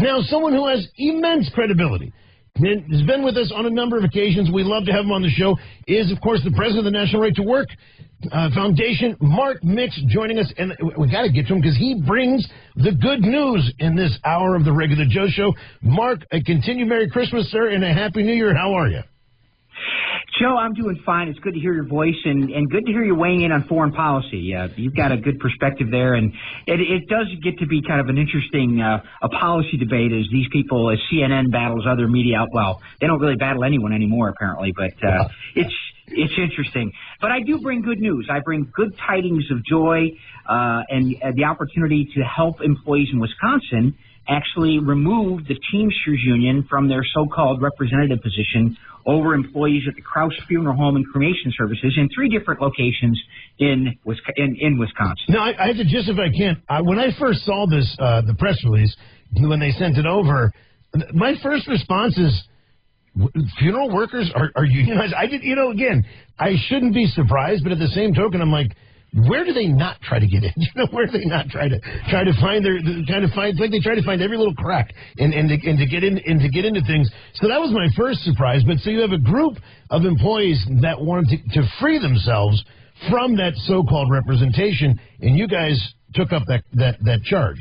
Now, someone who has immense credibility and has been with us on a number of occasions. We love to have him on the show. Is, of course, the president of the National Right to Work Foundation, Mark Mix, joining us. And we got to get to him because he brings the good news in this hour of the Regular Joe Show. Mark, a continued Merry Christmas, sir, and a Happy New Year. How are you? Joe, I'm doing fine. It's good to hear your voice and good to hear you weighing in on foreign policy. You've got a good perspective there, and it does get to be kind of an interesting a policy debate as these people, as CNN battles other media. Well, they don't really battle anyone anymore, apparently, but it's interesting. But I do bring good news. I bring good tidings of joy and the opportunity to help employees in Wisconsin actually remove the Teamsters union from their so-called representative position over employees at the Krause Funeral Home and Cremation Services in 3 different locations in Wisconsin. Now, I have to just, if I can, when I first saw this, the press release, when they sent it over, my first response is, funeral workers are unionized? Again, I shouldn't be surprised, but at the same token, I'm like, where do they not try to get in? Where do they not try to find like they try to find every little crack and to get into things. So that was my first surprise. But so you have a group of employees that wanted to free themselves from that so-called representation, and you guys took up that charge.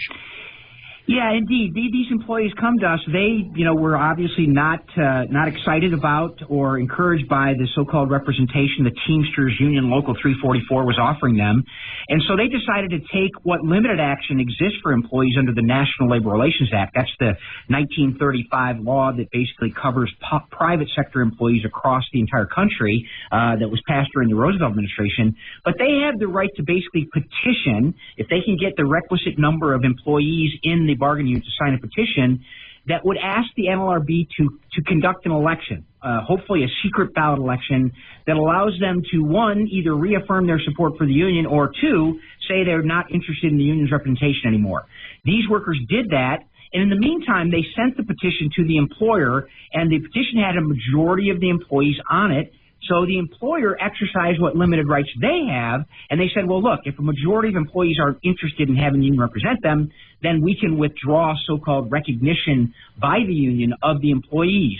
Yeah, indeed. These employees come to us. They, were obviously not excited about or encouraged by the so-called representation the Teamsters Union Local 344 was offering them. And so they decided to take what limited action exists for employees under the National Labor Relations Act. That's the 1935 law that basically covers private sector employees across the entire country that was passed during the Roosevelt administration. But they have the right to basically petition, if they can get the requisite number of employees in the bargaining unit to sign a petition that would ask the NLRB to conduct an election, hopefully a secret ballot election that allows them to, 1, either reaffirm their support for the union, or 2, say they're not interested in the union's representation anymore. These workers did that, and in the meantime, they sent the petition to the employer, and the petition had a majority of the employees on it. So the employer exercised what limited rights they have, and they said, well, look, if a majority of employees aren't interested in having the union represent them, then we can withdraw so-called recognition by the union of the employees.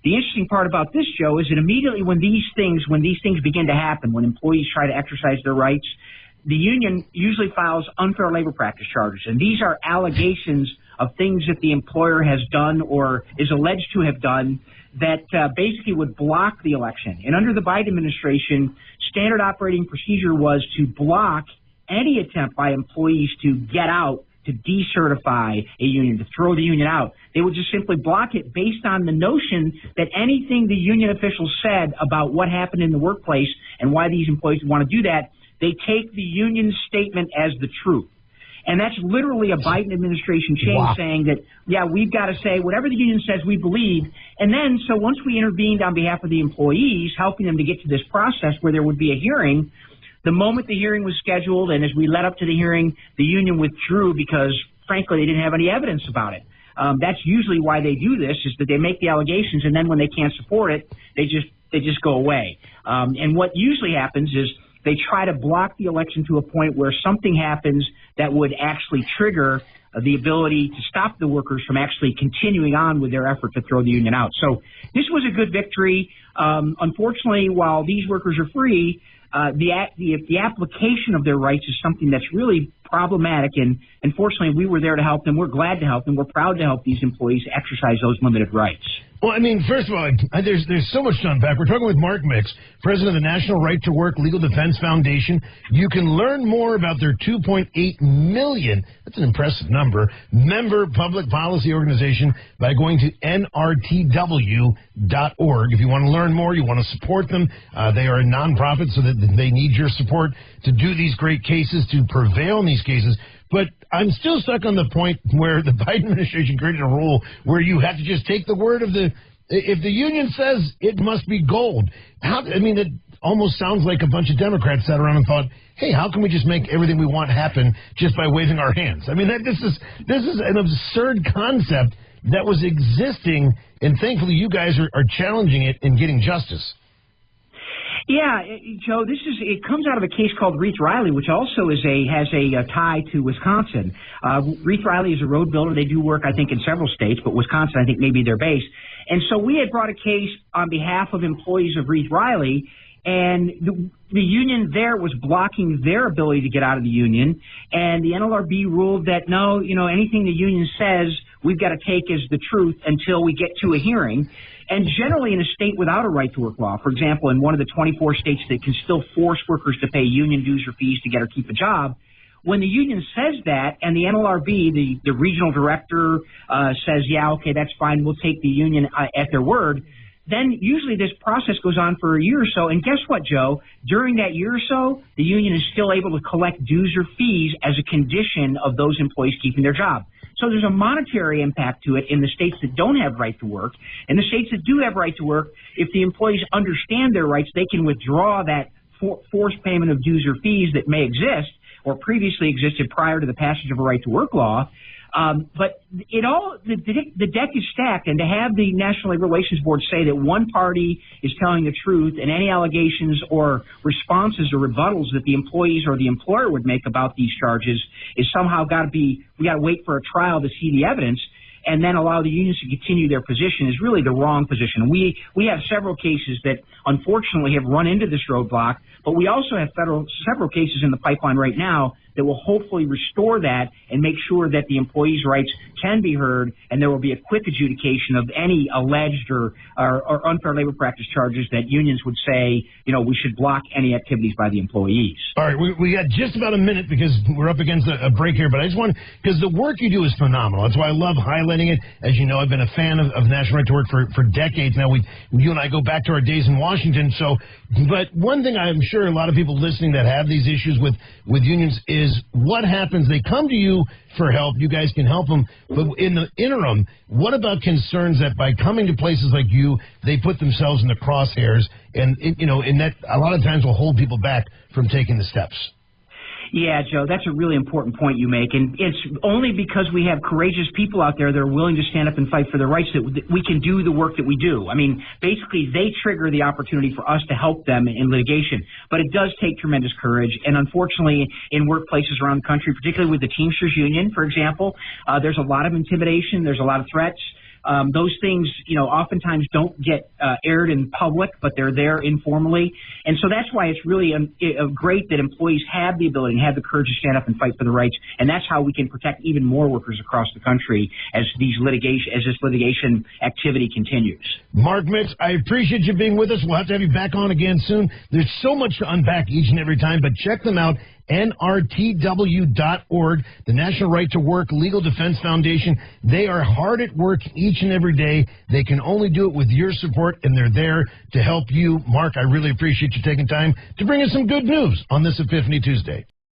The interesting part about this, Joe, is that immediately when these things begin to happen, when employees try to exercise their rights, the union usually files unfair labor practice charges, and these are allegations of things that the employer has done or is alleged to have done that basically would block the election. And under the Biden administration, standard operating procedure was to block any attempt by employees to get out, to decertify a union, to throw the union out. They would just simply block it based on the notion that anything the union officials said about what happened in the workplace and why these employees want to do that, they take the union's statement as the truth. And that's literally a Biden administration change saying that, yeah, we've got to say whatever the union says we believe. And then, so once we intervened on behalf of the employees, helping them to get to this process where there would be a hearing, the moment the hearing was scheduled and as we led up to the hearing, the union withdrew because, frankly, they didn't have any evidence about it. That's usually why they do this, is that they make the allegations, and then when they can't support it, they just go away. And what usually happens is they try to block the election to a point where something happens that would actually trigger the ability to stop the workers from actually continuing on with their effort to throw the union out. So this was a good victory. Unfortunately, while these workers are free, the application of their rights is something that's really problematic, and unfortunately we were there to help them. We're glad to help them. We're proud to help these employees exercise those limited rights. Well, I mean, first of all, there's so much to unpack. We're talking with Mark Mix, president of the National Right to Work Legal Defense Foundation. You can learn more about their 2.8 million, that's an impressive number, member public policy organization by going to nrtw.org. If you want to learn more, you want to support them, they are a nonprofit, so that they need your support to do these great cases, to prevail in these cases. But I'm still stuck on the point where the Biden administration created a rule where you have to just take the word of if the union says it must be gold. It almost sounds like a bunch of Democrats sat around and thought, hey, how can we just make everything we want happen just by waving our hands? I mean, this is an absurd concept that was existing, and thankfully you guys are challenging it and getting justice. Yeah, Joe, it comes out of a case called Reith Riley, which also has a tie to Wisconsin. Reith Riley is a road builder. They do work, I think, in several states, but Wisconsin, I think, may be their base. And so we had brought a case on behalf of employees of Reith Riley, and the union there was blocking their ability to get out of the union, and the NLRB ruled that no, anything the union says, we've got to take as the truth until we get to a hearing. And generally in a state without a right-to-work law, for example, in one of the 24 states that can still force workers to pay union dues or fees to get or keep a job, when the union says that and the NLRB, the regional director, says, yeah, okay, that's fine, we'll take the union at their word, then usually this process goes on for a year or so. And guess what, Joe? During that year or so, the union is still able to collect dues or fees as a condition of those employees keeping their job. So there's a monetary impact to it in the states that don't have right to work. In the states that do have right to work, if the employees understand their rights, they can withdraw that forced payment of dues or fees that may exist or previously existed prior to the passage of a right to work law. But the deck is stacked, and to have the National Labor Relations Board say that one party is telling the truth and any allegations or responses or rebuttals that the employees or the employer would make about these charges is somehow we got to wait for a trial to see the evidence and then allow the unions to continue their position is really the wrong position. We have several cases that unfortunately have run into this roadblock, but we also have several cases in the pipeline right now that will hopefully restore that and make sure that the employees' rights can be heard and there will be a quick adjudication of any alleged or unfair labor practice charges that unions would say, we should block any activities by the employees. All right, we got just about a minute because we're up against a break here, but I just want, because the work you do is phenomenal. That's why I love highlighting it. As you know, I've been a fan of National Right to Work for decades now. You and I go back to our days in Washington. But one thing I'm sure a lot of people listening that have these issues with unions is what happens. They come to you for help. You guys can help them. But in the interim, what about concerns that by coming to places like you, they put themselves in the crosshairs and, and that a lot of times will hold people back from taking the steps? Yeah, Joe, that's a really important point you make, and it's only because we have courageous people out there that are willing to stand up and fight for their rights that we can do the work that we do. I mean, basically, they trigger the opportunity for us to help them in litigation, but it does take tremendous courage, and unfortunately, in workplaces around the country, particularly with the Teamsters Union, for example, there's a lot of intimidation, there's a lot of threats. Those things, oftentimes don't get aired in public, but they're there informally. And so that's why it's really great that employees have the ability and have the courage to stand up and fight for the rights. And that's how we can protect even more workers across the country as this litigation activity continues. Mark Mitz, I appreciate you being with us. We'll have to have you back on again soon. There's so much to unpack each and every time, but check them out. NRTW.org, the National Right to Work Legal Defense Foundation. They are hard at work each and every day. They can only do it with your support, and they're there to help you. Mark, I really appreciate you taking time to bring us some good news on this Epiphany Tuesday.